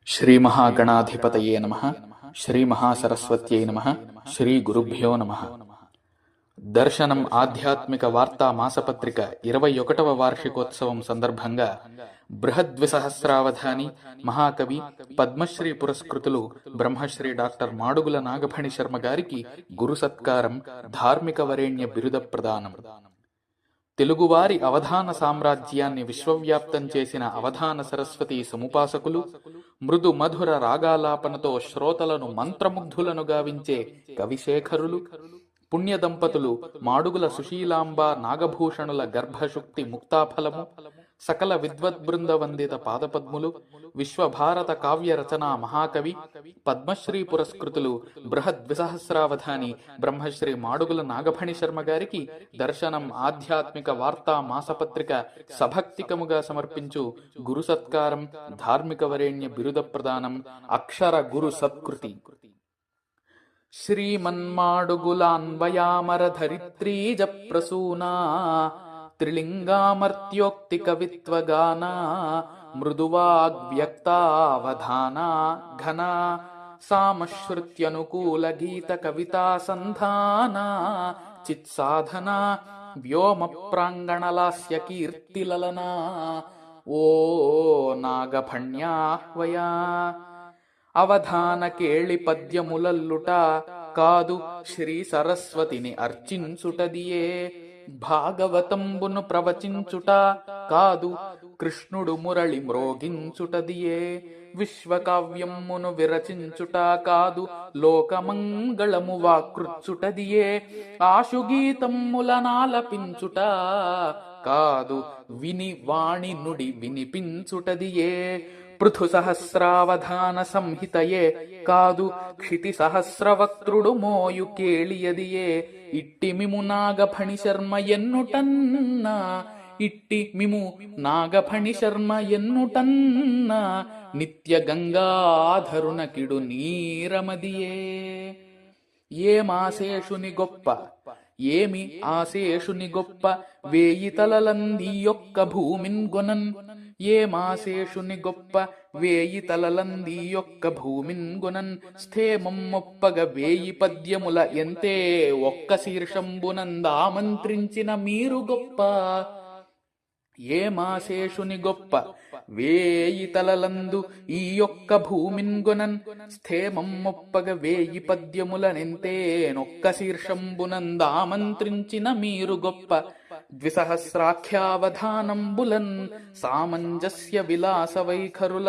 శ్రీ మహాగణాధిపతయే నమః. శ్రీ మహాసరస్వత్యై నమః. శ్రీ గురుభ్యో నమః. దర్శనం ఆధ్యాత్మిక వార్తా మాసపత్రిక 21వ వార్షికోత్సవం సందర్భంగా బృహద్విసహస్రావధాని మహాకవి పద్మశ్రీ పురస్కృతులు బ్రహ్మశ్రీ డాక్టర్ మాడుగుల నాగఫణి శర్మ గారికి గురు సత్కారం, ధార్మిక వరేణ్య బిరుద ప్రదానం. తెలుగువారి అవధాన సామ్రాజ్యాన్ని విశ్వవ్యాప్తం చేసిన అవధాన సరస్వతి సముపాసకులు, మృదు మధుర రాగాలాపనతో శ్రోతలను మంత్రముగ్ధులను గావించే కవిశేఖరులు, పుణ్య దంపతులు మాడుగుల సుశీలాంబ నాగభూషణుల గర్భశుక్తి ముక్తాఫలము, సకల విద్వద్బృంద వందిత పాదపద్ములు, విశ్వభారత కావ్య రచనా మహాకవి పద్మశ్రీ పురస్కృతులు బృహద్విసహస్రావధాని బ్రహ్మశ్రీ మాడుగుల నాగఫణి శర్మ గారికి దర్శనం ఆధ్యాత్మిక వార్తా మాసపత్రిక సభక్తికముగా సమర్పించు గురు సత్కారం, ధార్మిక వరేణ్య బిరుద ప్రదానం, అక్షర గురు సత్కృతి. శ్రీమన్మాడుగులాన్వయామర ధరిత్రీజ ప్రసూనా త్రిలింగామర్త్యోక్తి కవిత్వగానా మృదువాగ్వ్యక్తావధానా ఘనా సామశ్రుత్యనుకూల గీత కవితా సంధానా చిత్సాధనా వ్యోమ ప్రాంగణలాస్య కీర్తిలలనా ఓ నాగఫణ్యాహ్వయా. అవధాన కేళి పద్యములల్లుట కాదు శ్రీ సరస్వతిని అర్చించుటదియే, భాగవతంబును ప్రవచించుట కాదు కృష్ణుడు మురళి మ్రోగించుటదియే, విశ్వకావ్యమును విరచించుట కాదు లోకమంగళము వాకృచ్చుటదియే, ఆశుగీతములనాలపించుట కాదు విని వాణి నుడి వినిపించుటదియే, పృథు సహస్రావధాన సంహితయే కాదు క్షితి సహస్రవక్త్రుడు మోయు కేళియదియే, ఇట్టి మిము నాగఫణి శర్మ ఎన్నుటన్నా, ఇట్టి మిము నాగఫణి శర్మ ఎన్నుటన్నా నిత్య గంగాధరున కిడు నీరమదియే. ఏమాశేషుని గొప్ప ఏమి ఆశేషుని గొప్ప వేయి తలలంది యొక్క భూమిన్ గొనన్, ఏమాశేషుని గొప్ప వేయి తలలంది యొక్క భూమిన్ గొనన్, స్థేమం మొప్పగ వేయి పద్యముల ఎంతే ఒక్క శీర్షంబునందామంత్రించిన మీరు గొప్ప. ఏమాశేషుని గొప్ప వేయి తలలందు ఈ యొక్క భూమిన్ గొనన్, స్థేమం మొప్పగ వేయి పద్యములనెంతే నొక్క శీర్షంబునందామంత్రించిన మీరు గొప్ప. ద్విసహస్రాఖ్యావధానంబులన్ సామంజస్య విలాస వైఖరుల